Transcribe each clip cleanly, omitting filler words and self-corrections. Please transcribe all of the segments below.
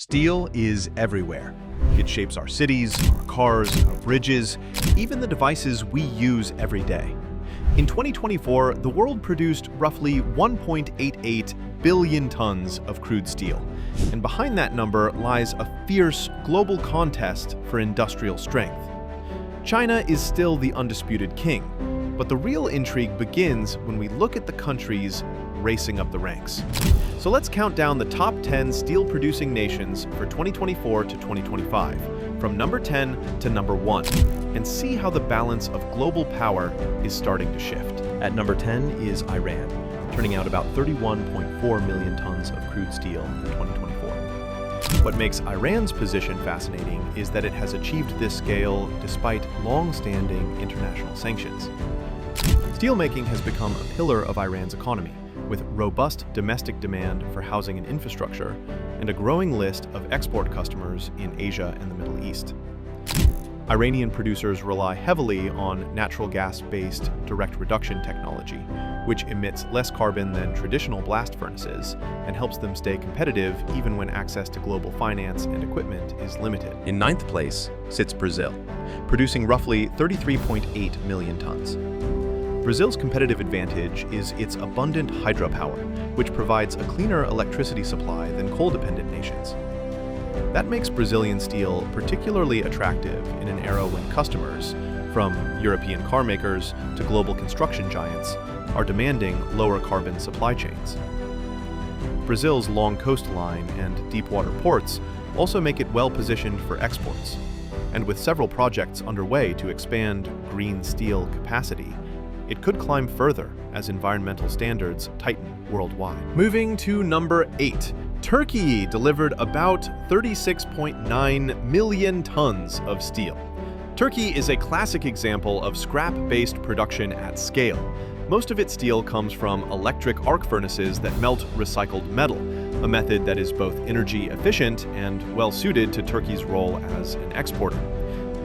Steel is everywhere. It shapes our cities, our cars, our bridges, even the devices we use every day. In 2024, the world produced roughly 1.88 billion tons of crude steel, and behind that number lies a fierce global contest for industrial strength. China is still the undisputed king, but the real intrigue begins when we look at the countries racing up the ranks. So let's count down the top 10 steel-producing nations for 2024 to 2025, from number 10 to number 1, and see how the balance of global power is starting to shift. At number 10 is Iran, turning out about 31.4 million tons of crude steel in 2024. What makes Iran's position fascinating is that it has achieved this scale despite long-standing international sanctions. Steelmaking has become a pillar of Iran's economy, with robust domestic demand for housing and infrastructure, and a growing list of export customers in Asia and the Middle East. Iranian producers rely heavily on natural gas-based direct reduction technology, which emits less carbon than traditional blast furnaces and helps them stay competitive even when access to global finance and equipment is limited. In ninth place sits Brazil, producing roughly 33.8 million tons. Brazil's competitive advantage is its abundant hydropower, which provides a cleaner electricity supply than coal-dependent nations. That makes Brazilian steel particularly attractive in an era when customers, from European car makers to global construction giants, are demanding lower carbon supply chains. Brazil's long coastline and deep-water ports also make it well-positioned for exports, and with several projects underway to expand green steel capacity, it could climb further as environmental standards tighten worldwide. Moving to number 8, Turkey delivered about 36.9 million tons of steel. Turkey is a classic example of scrap-based production at scale. Most of its steel comes from electric arc furnaces that melt recycled metal, a method that is both energy efficient and well-suited to Turkey's role as an exporter.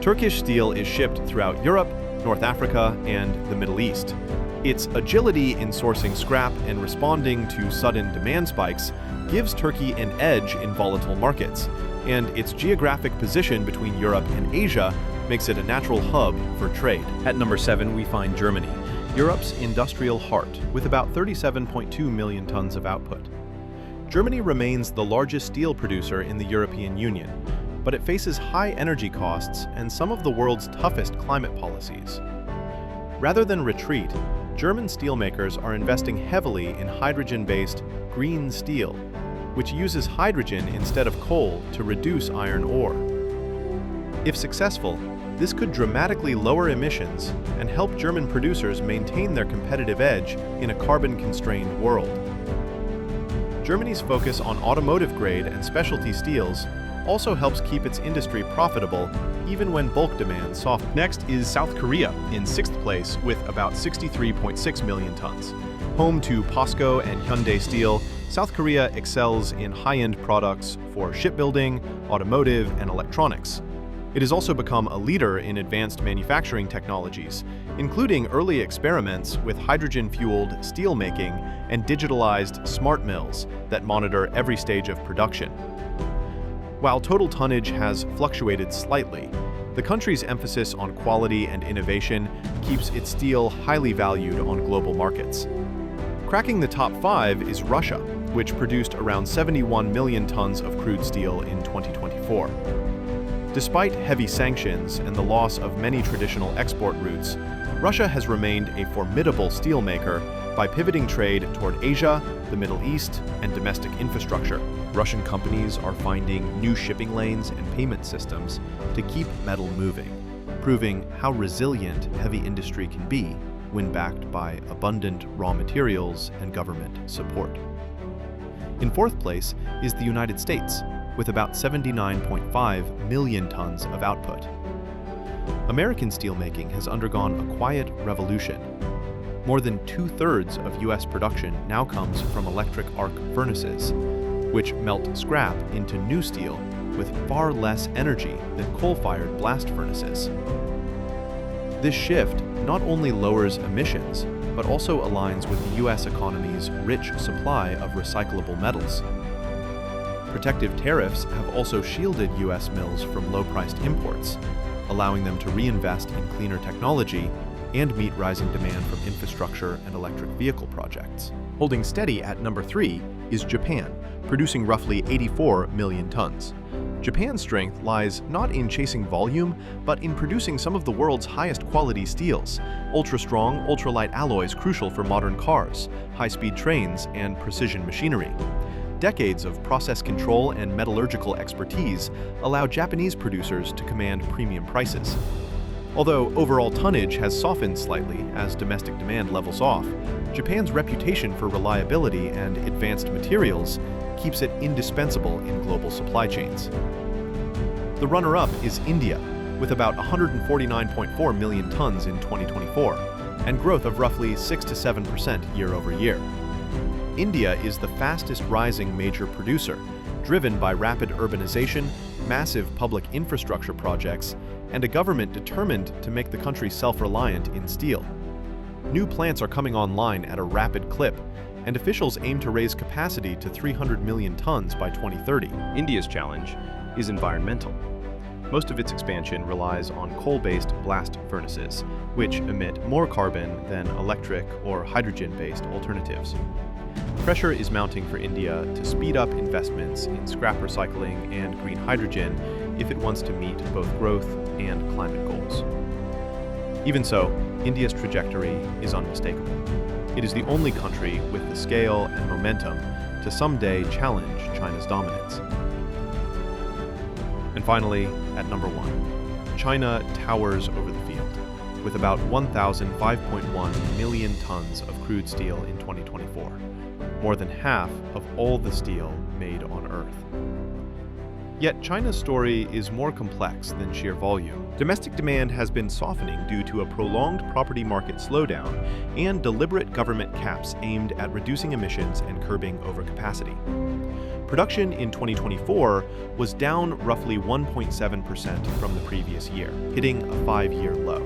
Turkish steel is shipped throughout Europe, North Africa, and the Middle East. Its agility in sourcing scrap and responding to sudden demand spikes gives Turkey an edge in volatile markets, and its geographic position between Europe and Asia makes it a natural hub for trade. At number 7, we find Germany, Europe's industrial heart, with about 37.2 million tons of output. Germany remains the largest steel producer in the European Union, but it faces high energy costs and some of the world's toughest climate policies. Rather than retreat, German steelmakers are investing heavily in hydrogen-based green steel, which uses hydrogen instead of coal to reduce iron ore. If successful, this could dramatically lower emissions and help German producers maintain their competitive edge in a carbon-constrained world. Germany's focus on automotive-grade and specialty steels also helps keep its industry profitable even when bulk demand softens. Next is South Korea in 6th place with about 63.6 million tons. Home to POSCO and Hyundai Steel, South Korea excels in high-end products for shipbuilding, automotive, and electronics. It has also become a leader in advanced manufacturing technologies, including early experiments with hydrogen-fueled steelmaking and digitalized smart mills that monitor every stage of production. While total tonnage has fluctuated slightly, the country's emphasis on quality and innovation keeps its steel highly valued on global markets. Cracking the top 5 is Russia, which produced around 71 million tons of crude steel in 2024. Despite heavy sanctions and the loss of many traditional export routes, Russia has remained a formidable steelmaker by pivoting trade toward Asia, the Middle East, and domestic infrastructure. Russian companies are finding new shipping lanes and payment systems to keep metal moving, proving how resilient heavy industry can be when backed by abundant raw materials and government support. In 4th place is the United States, with about 79.5 million tons of output. American steelmaking has undergone a quiet revolution. More than 2/3 of U.S. production now comes from electric arc furnaces, which melt scrap into new steel with far less energy than coal-fired blast furnaces. This shift not only lowers emissions, but also aligns with the U.S. economy's rich supply of recyclable metals. Protective tariffs have also shielded U.S. mills from low-priced imports, allowing them to reinvest in cleaner technology and meet rising demand from infrastructure and electric vehicle projects. Holding steady at number 3 is Japan, producing roughly 84 million tons. Japan's strength lies not in chasing volume, but in producing some of the world's highest quality steels, ultra-strong, ultralight alloys crucial for modern cars, high-speed trains, and precision machinery. Decades of process control and metallurgical expertise allow Japanese producers to command premium prices. Although overall tonnage has softened slightly as domestic demand levels off, Japan's reputation for reliability and advanced materials keeps it indispensable in global supply chains. The runner-up is India, with about 149.4 million tons in 2024, and growth of roughly 6 to 7% year over year. India is the fastest rising major producer, driven by rapid urbanization, massive public infrastructure projects, and a government determined to make the country self-reliant in steel. New plants are coming online at a rapid clip, and officials aim to raise capacity to 300 million tons by 2030. India's challenge is environmental. Most of its expansion relies on coal-based blast furnaces, which emit more carbon than electric or hydrogen-based alternatives. Pressure is mounting for India to speed up investments in scrap recycling and green hydrogen if it wants to meet both growth and climate goals. Even so, India's trajectory is unmistakable. It is the only country with the scale and momentum to someday challenge China's dominance. And finally, at number 1, China towers over the field, with about 5.1 million tons of crude steel in 2024, more than half of all the steel made on Earth. Yet China's story is more complex than sheer volume. Domestic demand has been softening due to a prolonged property market slowdown and deliberate government caps aimed at reducing emissions and curbing overcapacity. Production in 2024 was down roughly 1.7% from the previous year, hitting a 5-year low.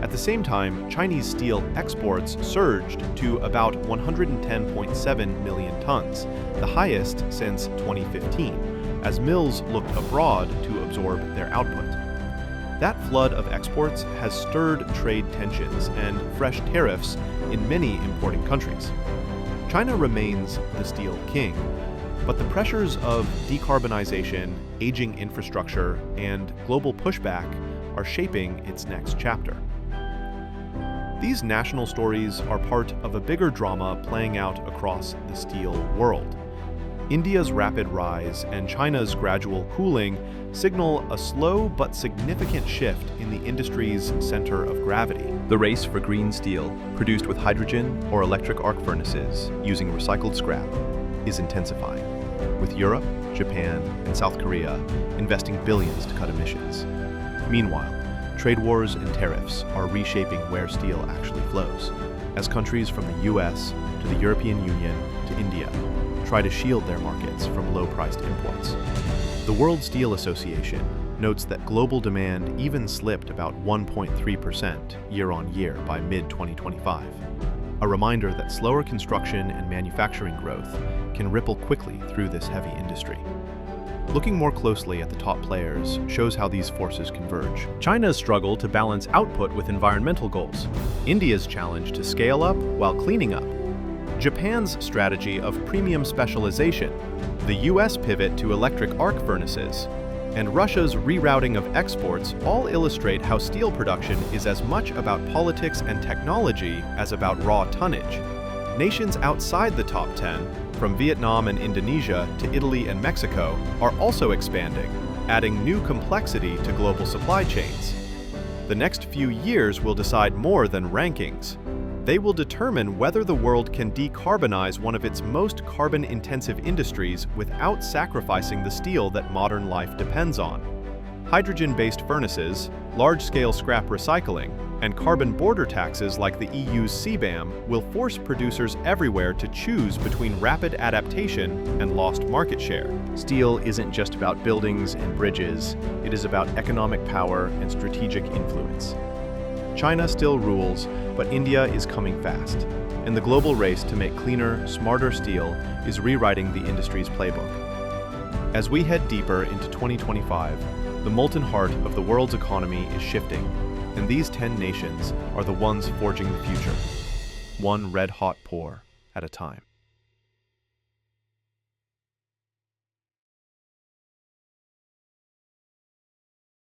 At the same time, Chinese steel exports surged to about 110.7 million tons, the highest since 2015. As mills looked abroad to absorb their output. That flood of exports has stirred trade tensions and fresh tariffs in many importing countries. China remains the steel king, but the pressures of decarbonization, aging infrastructure, and global pushback are shaping its next chapter. These national stories are part of a bigger drama playing out across the steel world. India's rapid rise and China's gradual cooling signal a slow but significant shift in the industry's center of gravity. The race for green steel, produced with hydrogen or electric arc furnaces using recycled scrap, is intensifying, with Europe, Japan, and South Korea investing billions to cut emissions. Meanwhile, trade wars and tariffs are reshaping where steel actually flows, as countries from the US to the European Union to India try to shield their markets from low-priced imports. The World Steel Association notes that global demand even slipped about 1.3% year-on-year by mid-2025, a reminder that slower construction and manufacturing growth can ripple quickly through this heavy industry. Looking more closely at the top players shows how these forces converge. China's struggle to balance output with environmental goals, India's challenge to scale up while cleaning up, Japan's strategy of premium specialization, the US pivot to electric arc furnaces, and Russia's rerouting of exports all illustrate how steel production is as much about politics and technology as about raw tonnage. Nations outside the top 10, from Vietnam and Indonesia to Italy and Mexico, are also expanding, adding new complexity to global supply chains. The next few years will decide more than rankings. They will determine whether the world can decarbonize one of its most carbon-intensive industries without sacrificing the steel that modern life depends on. Hydrogen-based furnaces, large-scale scrap recycling, and carbon border taxes like the EU's CBAM will force producers everywhere to choose between rapid adaptation and lost market share. Steel isn't just about buildings and bridges, it is about economic power and strategic influence. China still rules, but India is coming fast, and the global race to make cleaner, smarter steel is rewriting the industry's playbook. As we head deeper into 2025, the molten heart of the world's economy is shifting, and these 10 nations are the ones forging the future, one red-hot pour at a time.